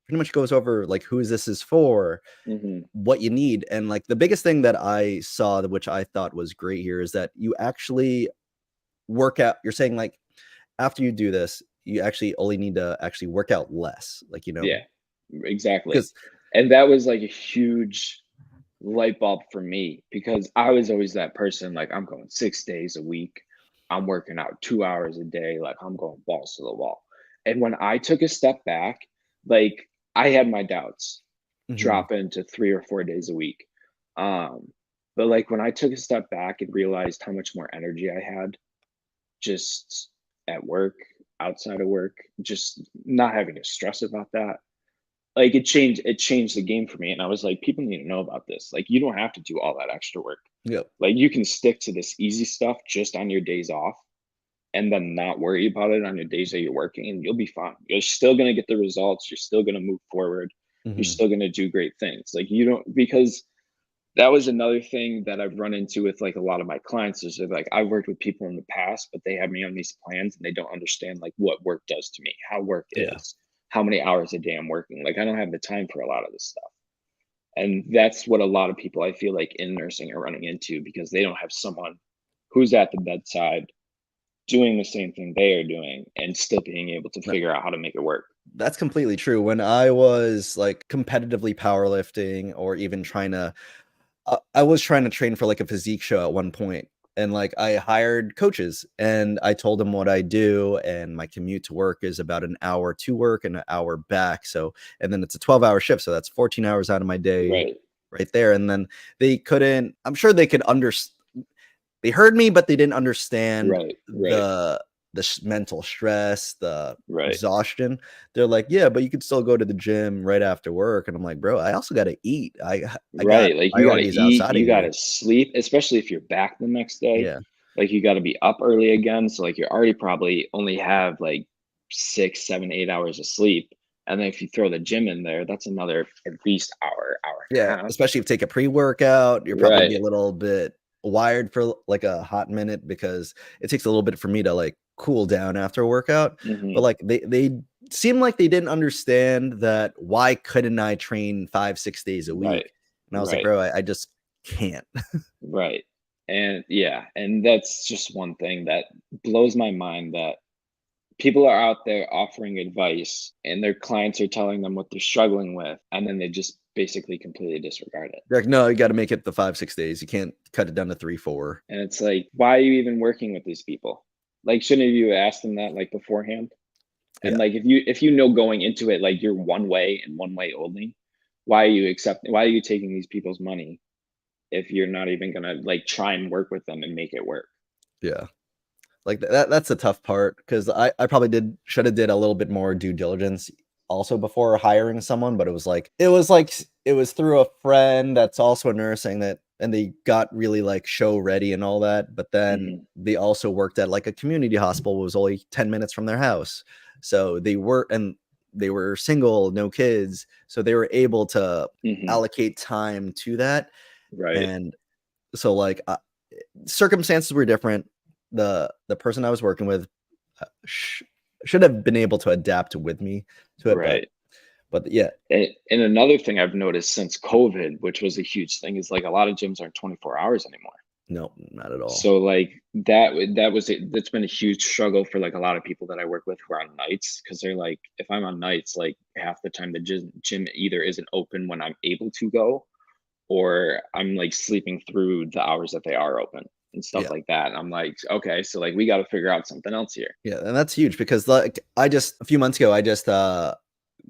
pretty much goes over like who this is for, Mhm. what you need, and like the biggest thing that I saw, which I thought was great here, is that you actually work out. You're saying like after you do this, you actually only need to actually work out less, like Yeah, exactly. because And that was like a huge light bulb for me because I was always that person like I'm going 6 days a week. I'm working out 2 hours a day, like I'm going balls to the wall. And when I took a step back, like I had my doubts Mhm. dropping to 3 or 4 days a week. Um, but like when I took a step back and realized how much more energy I had just at work, outside of work, just not having to stress about that, like it changed the game for me, and I was like, "People need to know about this, like, you don't have to do all that extra work. Yep. Like, you can stick to this easy stuff just on your days off, and then not worry about it on your days that you're working, and you'll be fine. You're still gonna get the results, you're still gonna move forward, you're Mhm. still gonna do great things." Like, you don't because that was another thing that I've run into with, like, a lot of my clients is they're like, I've worked with people in the past, but they have me on these plans, and they don't understand, like, what work does to me, how work Yeah. is, how many hours a day I'm working. Like, I don't have the time for a lot of this stuff. And that's what a lot of people I feel like in nursing are running into because they don't have someone who's at the bedside doing the same thing they are doing and still being able to No, figure out how to make it work. that's completely true. When I was like competitively powerlifting or even I was trying to train for like a physique show at one point, and like I hired coaches and I told them what I do, and my commute to work is about an hour to work and an hour back. So, and then it's a 12-hour shift. So that's 14 hours out of my day Right. right there. And then they couldn't, I'm sure they could understand. they heard me, but they didn't understand Right, right, the mental stress, the right. exhaustion. They're like, "Yeah, but you could still go to the gym right after work." And I'm like, "Bro, I also gotta eat. I got Right, like, you gotta priorities eat, outside of you here." gotta sleep, especially if you're back the next day. Yeah. Like, you gotta be up early again, so, like, you already probably only have, like, 6, 7, 8 hours of sleep, and then if you throw the gym in there, that's another at least hour, hour and a Yeah, half. especially if you take a pre-workout, you're probably gonna be a Right. little bit wired for, like, a hot minute because it takes a little bit for me to, like, cool down after a workout, but, Mhm. like, they seem like they didn't understand that why couldn't I train 5, 6 days a Right. week? And I was like, Right. "Bro, I just can't." Right. And, yeah, and that's just one thing that blows my mind that people are out there offering advice and their clients are telling them what they're struggling with, and then they just basically completely disregard it. They're like, "No, you gotta make it the 5, 6 days. You can't cut it down to 3, 4." And it's like, why are you even working with these people? Like, shouldn't you ask them that like beforehand? And Yeah. like, if you know going into it, like you're one way and one way only, why are you taking these people's money if you're not even gonna like try and work with them and make it work? Yeah. Like, that's the tough part because I probably shoulda did a little bit more due diligence also before hiring someone, but it was through a friend that's also a nurse saying that and they got really, like, show ready and all that, but then Hmm. they also worked at, like, a community hospital, was only 10 minutes from their house. So, they were single, no kids, so they were able to Hmm. allocate time to that, Right. and so, like, circumstances were different. The person I was working with should have been able to adapt with me to it, Right. but yeah, And another thing I've noticed since COVID, which was a huge thing, is like a lot of gyms aren't 24 hours anymore. no, not at all. So like that's been a huge struggle for like a lot of people that I work with who are on nights because they're like, if I'm on nights, like half the time the gym either isn't open when I'm able to go, or I'm like sleeping through the hours that they are open and stuff Yeah, like that. And I'm like, okay, so like we got to figure out something else here. yeah, and that's huge because like I just a few months ago, I just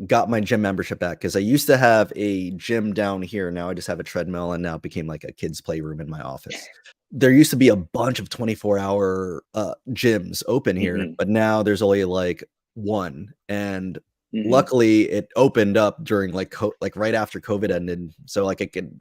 got my gym membership back because I used to have a gym down here. Now I just have a treadmill, and now it became like a kids' playroom in my office. There used to be a bunch of 24-hour gyms open here, Hmm. but now there's only like one. And Hmm. luckily, it opened up during like like right after COVID ended, so like I could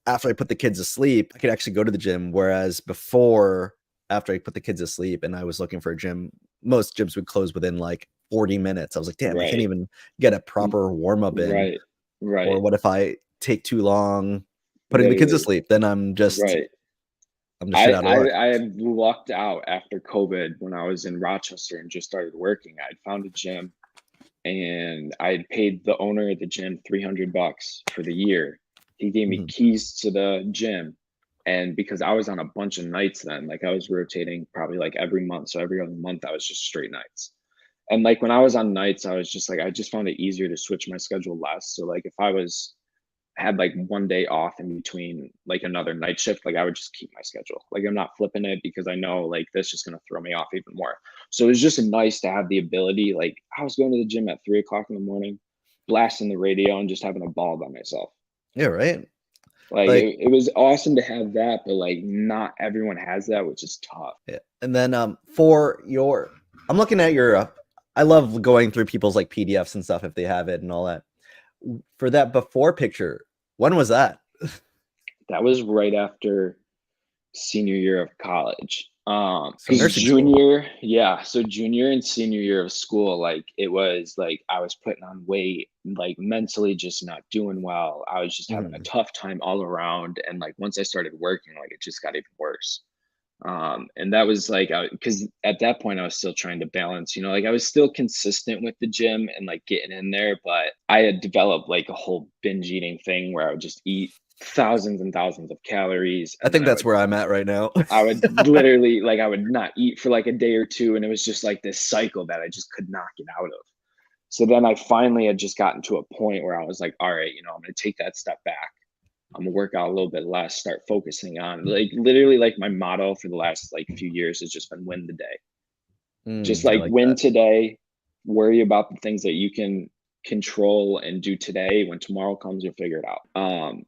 after I put the kids to sleep, I could actually go to the gym. Whereas before, after I put the kids to sleep and I was looking for a gym, most gyms would close within like 40 minutes. I was like, damn, I can't Right. even get a proper warm up in. Right. Or Right. what if I take too long putting the kids to Literally. sleep? Then Right. I'm just shit out of luck. I had lucked out after COVID when I was in Rochester and just started working. I'd found a gym and I had paid the owner of the gym $300 for the year. He gave me Mhm. keys to the gym. And because I was on a bunch of nights then, like I was rotating probably like every month. So every other month I was just straight nights. And like when I was on nights, I was just like, I just found it easier to switch my schedule less. So like if I was had like one day off in between like another night shift, like I would just keep my schedule. Like I'm not flipping it because I know like that's just gonna throw me off even more. So it's just nice to have the ability. Like I was going to the gym at 3 o'clock in the morning, blasting the radio and just having a ball by myself. Yeah, right. Like Like, it was awesome to have that, but like not everyone has that, which is tough. yeah. And then for your, I'm looking at your. I love going through people's like PDFs and stuff if they have it and all that. For that before picture, when was that? That was right after senior year of college. So Because nursing school. so junior and senior year of school, like it was like I was putting on weight, like mentally just not doing well. I was just having a Mhm. tough time all around. And like once I started working, like it just got even worse. And that was like because at that point I was still trying to balance, like I was still consistent with the gym and like getting in there, but I had developed like a whole binge eating thing where I would just eat thousands and thousands of calories I and then think that's where I'm at right now. I would literally like I would not eat for like a day or two, and it was just like this cycle that I just could not get out of. So then I finally had just gotten to a point where I was like, all right, I'm gonna take that step back. I'm gonna work out a little bit less, start focusing on like literally like my motto for the last like few years has just been win the day. Just I like like win that. today, worry about the things that you can control and do today. When tomorrow comes, you'll figure it out.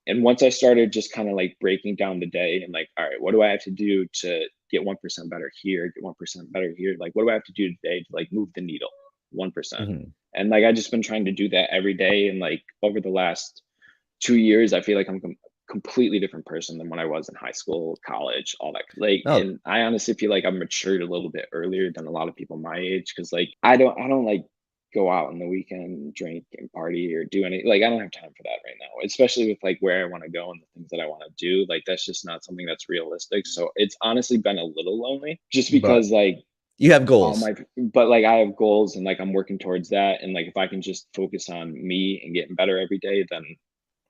And once I started just kind of like breaking down the day and like, all right, what do I have to do to get 1% better here, get 1% better here? Like, what do I have to do today to like move the needle 1%? Mhm. And like, I just been trying to do that every day. And like over the last 2 years, I feel like I'm completely different person than when I was in high school, college, all that. Like, Oh, and I honestly feel like I've matured a little bit earlier than a lot of people my age because like I don't like go out on the weekend and drink and party or do any like I don't have time for that right now, especially with like where I want to go and the things that I want to do. Like that's just not something that's realistic. So it's honestly been a little lonely just but because like you have all goals. my but like I have goals and like I'm working towards that. And like if I can just focus on me and getting better every day, then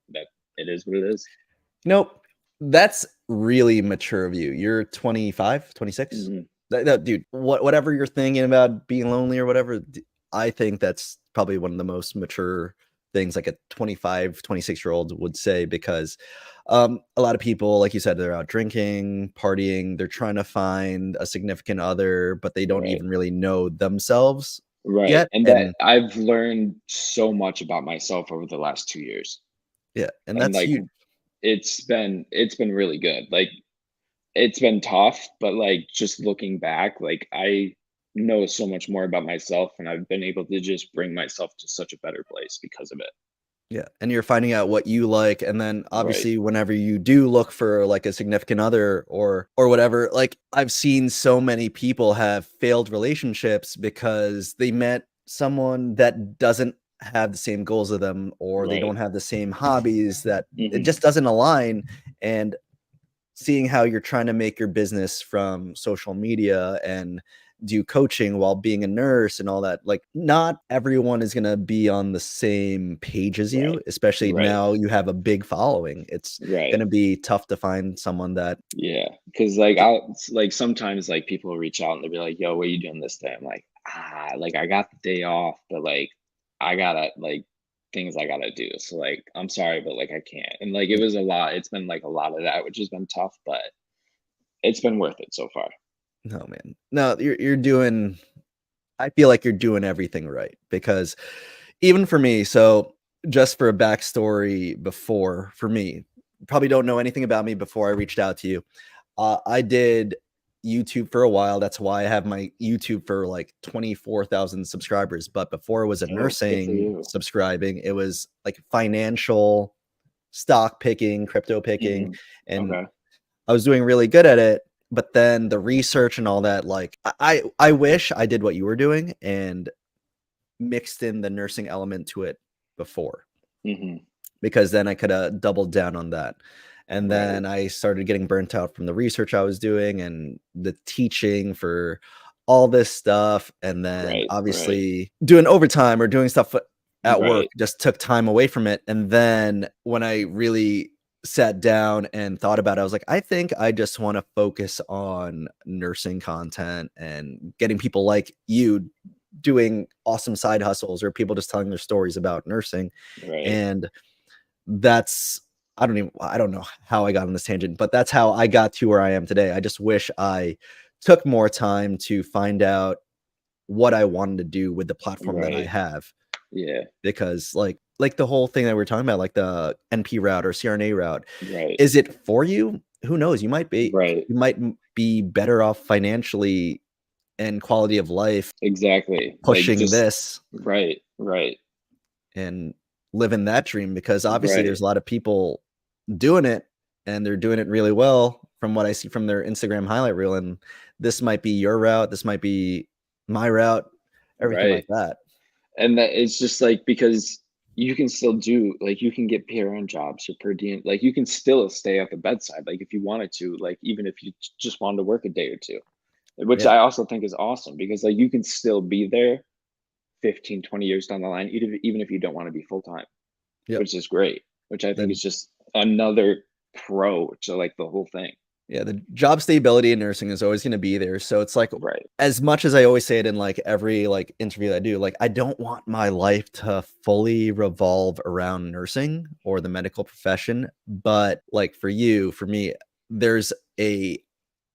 that it is what it is. Nope. That's really mature of you. You're 25, 26? Mhm. Dude, whatever you're thinking about being lonely or whatever, I think that's probably one of the most mature things like a 25, 26-year-old would say because a lot of people, like you said, they're out drinking, partying, they're trying to find a significant other, but they don't Right. even really know themselves Right. yet. And that And I've learned so much about myself over the last 2 years. yeah, and And that's like huge. it's been really good. Like it's been tough, but like just looking back, like I know so much more about myself and I've been able to just bring myself to such a better place because of it. Yeah, and you're finding out what you like, and then Right. obviously whenever you do look for like a significant other or whatever, like I've seen so many people have failed relationships because they met someone that doesn't have the same goals as them or they Right. don't have the same hobbies that it Hmm. just doesn't align. And seeing how you're trying to make your business from social media and do coaching while being a nurse and all that, like not everyone is going to be on the same page as Right. you, especially Right. now you have a big following. It's going Right. to be tough to find someone that Yeah, because like like sometimes like people reach out and they'll be like, "Yo, what are you doing this day?" I'm like, like I got the day off, but like I gotta like things I gotta do. So like I'm sorry, but like I can't. And like it was a lot. It's been like a lot of that, which has been tough, but it's been worth it so far. no man. No, you're doing I feel like you're doing everything right because even for me, so just for a backstory before for me, probably don't know anything about me before I reached out to you. I did YouTube for a while. That's why I have my YouTube for like 24,000 subscribers. But before it was a Oh, good for nursing you. subscribing, it was like financial stock picking, crypto picking, Hmm. and Okay. I was doing really good at it. But then the research and all that, like I wish I did what you were doing and mixed in the nursing element to it before Hmm. because then I could have doubled down on that. And Right. then I started getting burnt out from the research I was doing and the teaching for all this stuff. And then Right. Right. obviously doing overtime or doing stuff at work Right. just took time away from it. And then when I really sat down and thought about it, I was like, I think I just want to focus on nursing content and getting people like you doing awesome side hustles or people just telling their stories about nursing. Right. And that's I don't know how I got on this tangent, but that's how I got to where I am today. I just wish I took more time to find out what I wanted to do with the platform that I Right. have Yeah. because like the whole thing that we're talking about, like the NP route or CRNA route, Right. is it for you? Who knows? Right. You might be better off financially and quality of life Exactly. Like pushing just this right. Right. and living that dream because obviously Right. there's a lot of people doing it and they're doing it really well from what I see from their Instagram highlight reel. And this might be your route. This might be my route, everything like Right. that. And that it's just like because you can still do like you can get PRN jobs or per diem, like you can still stay at the bedside, like if you wanted to, like even if you just wanted to work a day or two, which Yeah. I also think is awesome because like you can still be there 15, 20 years down the line, even if you don't want to be full time, Yep. which is great, which I think The is just another pro to like the whole thing. yeah, the job stability in nursing is always going to be there. So it's like Right. as much as I always say it in like every like interview that I do, like I don't want my life to fully revolve around nursing or the medical profession, but like for you, for me, there's a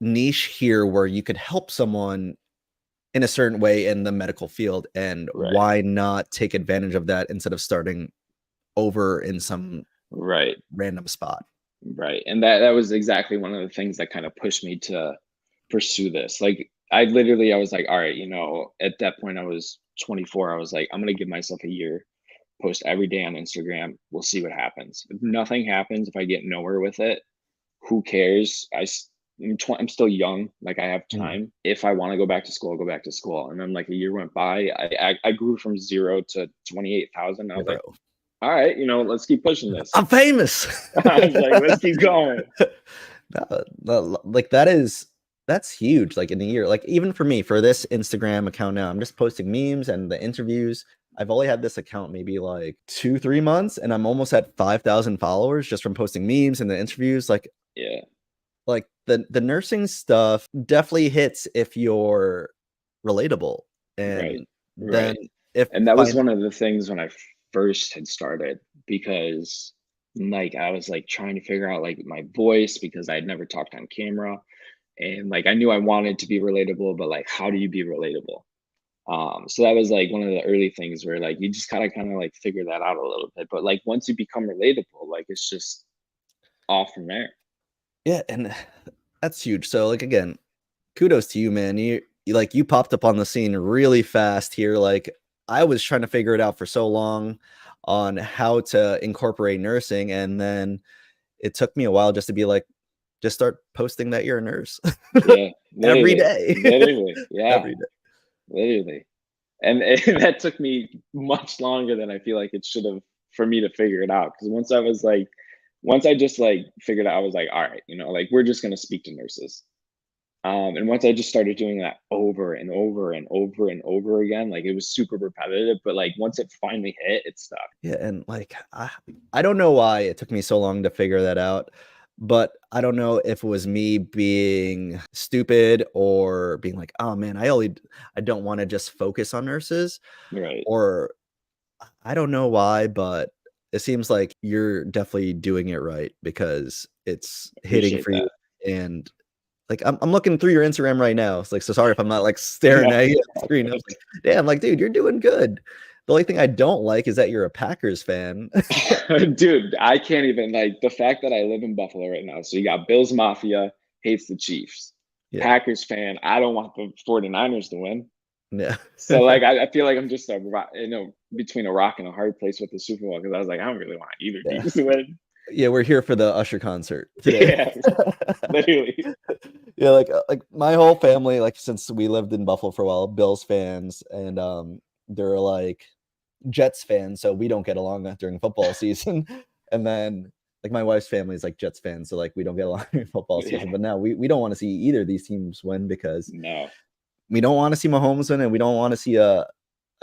niche here where you could help someone in a certain way in the medical field, and Right. why not take advantage of that instead of starting over in some Right. random spot? Right. And that was exactly one of the things that kind of pushed me to pursue this. Like I was like, all right, at that point I was 24. I was like, I'm gonna give myself a year, post every day on Instagram. We'll see what happens. If nothing happens, if I get nowhere with it, who cares? I'm still young. Like I have Mm, time. If I want to go back to school, I'll go back to school. And then like a year went by. I grew from zero to 28,000. I yeah, was like, bro. all right, let's keep pushing this. I'm famous. I was like, let's keep going. Like that's huge. Like in a year, like even for me, for this Instagram account now, I'm just posting memes and the interviews. I've only had this account maybe like 2, 3 months, and I'm almost at 5,000 followers just from posting memes and the interviews. Yeah. Like the nursing stuff definitely hits if you're relatable, Right. and then Right. if And that was find one of the things when I first had started because like I was like trying to figure out like my voice because I had never talked on camera and like I knew I wanted to be relatable, but like how do you be relatable? So that was like one of the early things where like you just gotta kind of like figure that out a little bit. But like once you become relatable, like it's just off from there. yeah, and that's huge. So like again, kudos to you, man. You popped up on the scene really fast here. Like I was trying to figure it out for so long on how to incorporate nursing, and then it took me a while just to be like, just start posting that you're a nurse Yeah, every literally, day. literally, yeah, Every day. literally. And that took me much longer than I feel like it should have for me to figure it out. Because once I just like figured out, I was like, all right, like we're just gonna speak to nurses. And once I just started doing that over and over and over and over again, like it was super repetitive. But like once it finally hit, it stuck. Yeah, and like I don't know why it took me so long to figure that out, but I don't know if it was me being stupid or being like, "Oh man, I don't want to just focus on nurses," Right. or I don't know why, but it seems like you're definitely doing it right because it's hitting Appreciate for you. that. And like I'm looking through your Instagram right now. It's like, so sorry if I'm not like staring No. at you at the screen. I was like, damn, like, dude, you're doing good. The only thing I don't like is that you're a Packers fan. Dude, I can't even like the fact that I live in Buffalo right now. So you got Bills Mafia hates the Chiefs. Yeah. Packers fan, I don't want the 49ers to win. Yeah. So like I feel like I'm just between a rock and a hard place with the Super Bowl because I was like, I don't really want either Yeah. teams to win. Yeah, we're here for the Usher concert today. Yeah, literally. Yeah, like my whole family, like since we lived in Buffalo for a while, Bills fans, and they're like Jets fans, so we don't get along during football season. And then like my wife's family is like Jets fans, so like we don't get along during football Yeah. season. But now we don't want to see either of these teams win because No. we don't want to see Mahomes win, and we don't want to see a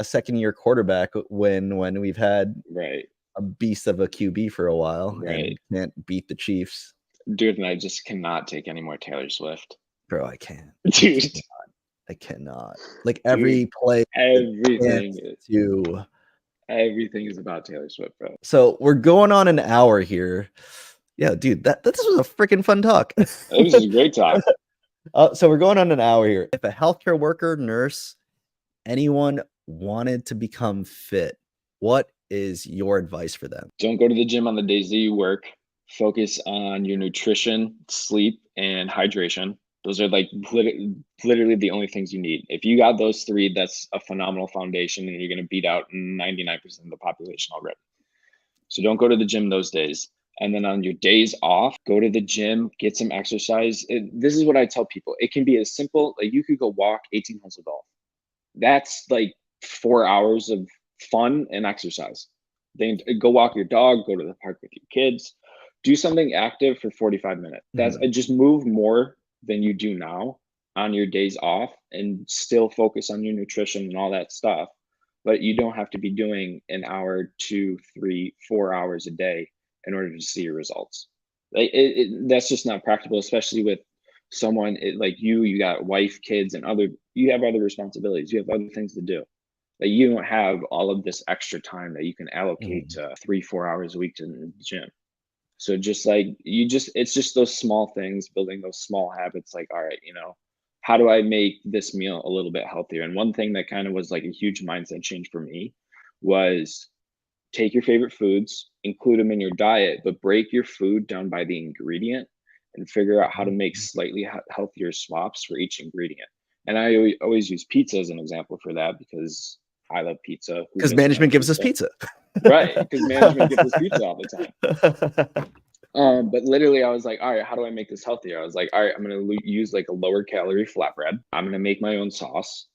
second year quarterback win when we've had Right. a beast of a QB for a while and Right. can't beat the Chiefs. Dude, and I just cannot take any more Taylor Swift. Bro, I can't. Dude, I cannot. Like dude, every play everything to everything is about Taylor Swift, bro. so we're going on an hour here. Yeah, dude, that this was a freaking fun talk. This is a great talk. So we're going on an hour here. If a healthcare worker, nurse, anyone wanted to become fit, what is your advice for them? Don't go to the gym on the days that you work. Focus on your nutrition, sleep, and hydration. Those are like literally the only things you need. If you got those three, that's a phenomenal foundation, and you're going to beat out 99% of the population already. So don't go to the gym those days. And then on your days off, go to the gym, get some exercise. This is what I tell people. It can be as simple like you could go walk 18 holes of golf. That's like 4 hours of fun and exercise. Then go walk your dog, go to the park with your kids, do something active for 45 minutes. That's Mhm. just move more than you do now on your days off and still focus on your nutrition and all that stuff. But you don't have to be doing an hour, 2, 3, 4 hours a day in order to see your results. Like that's just not practical, especially with someone like you got wife, kids, and you have other responsibilities. You have other things to do. Like you don't have all of this extra time that you can allocate Mhm. to 3, 4 hours a week to the gym. So just like it's just those small things, building those small habits. Like, all right, how do I make this meal a little bit healthier? And one thing that kind of was like a huge mindset change for me was take your favorite foods, include them in your diet, but break your food down by the ingredient and figure out how to make slightly healthier swaps for each ingredient. And I always use pizza as an example for that because I love pizza. Who Because doesn't love management gives us pizza? pizza. Right, because management gives us pizza all the time. But literally, I was like, all right, how do I make this healthier? I was like, all right, I'm gonna use like a lower calorie flatbread. I'm gonna make my own sauce.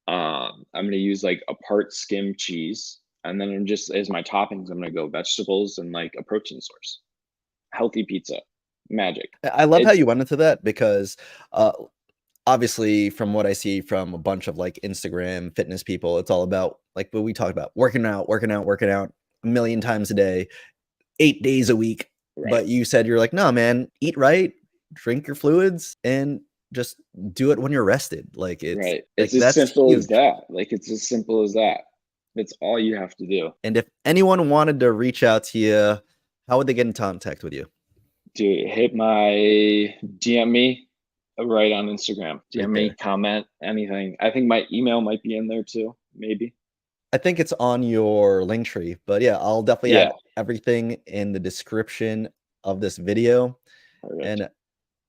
I'm gonna use like a part skim cheese, and then I'm just as my toppings, I'm gonna go vegetables and like a protein source. Healthy pizza, magic. I love how It's you went into that because, uh, obviously, from what I see from a bunch of like Instagram fitness people, it's all about like what we talked about working out a million times a day, 8 days a week. right, But you said you're like, no, man, eat right, drink your fluids, and just do it when you're rested. Like it's right. like It's as that's simple as huge. that. Like it's as simple as that. That's all you have to do. And if anyone wanted to reach out to you, how would they get in contact with you? Dude, hit my DM me right on Instagram. Right DM me, there. comment, anything. I think my email might be in there too, maybe. I think it's on your link tree, but yeah, I'll definitely Yeah, add everything in the description of this video. perfect. And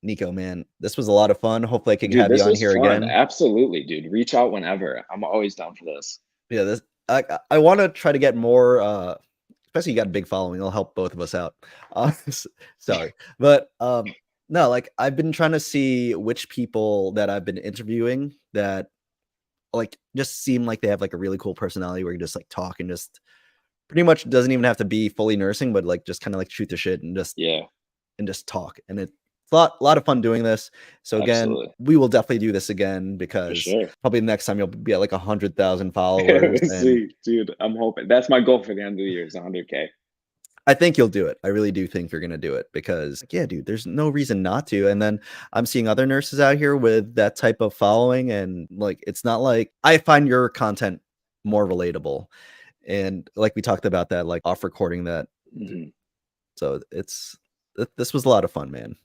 Nico, man, this was a lot of fun. Hopefully I can Dude, have you this on was here fun. again. Absolutely, dude. Reach out whenever. I'm always down for this. Yeah, this I want to try to get more especially you got a big following. It'll help both of us out. Sorry. But no, like I've been trying to see which people that I've been interviewing that like just seem like they have like a really cool personality where you just like talk and just pretty much doesn't even have to be fully nursing, but like just kind of like shoot the shit Yeah, and just talk. And it's a lot of fun doing this. So again, absolutely. we will definitely do this again For because sure. probably the next time you'll be at like 100,000 followers, and See, dude, I'm hoping. That's my goal for the end of the year is 100K. I think you'll do it. I really do think you're gonna do it because yeah, dude, there's no reason not to. And then I'm seeing other nurses out here with that type of following, and like it's not like I find your content more relatable. And like we talked about that, like off recording that. Mhm. So this was a lot of fun, man.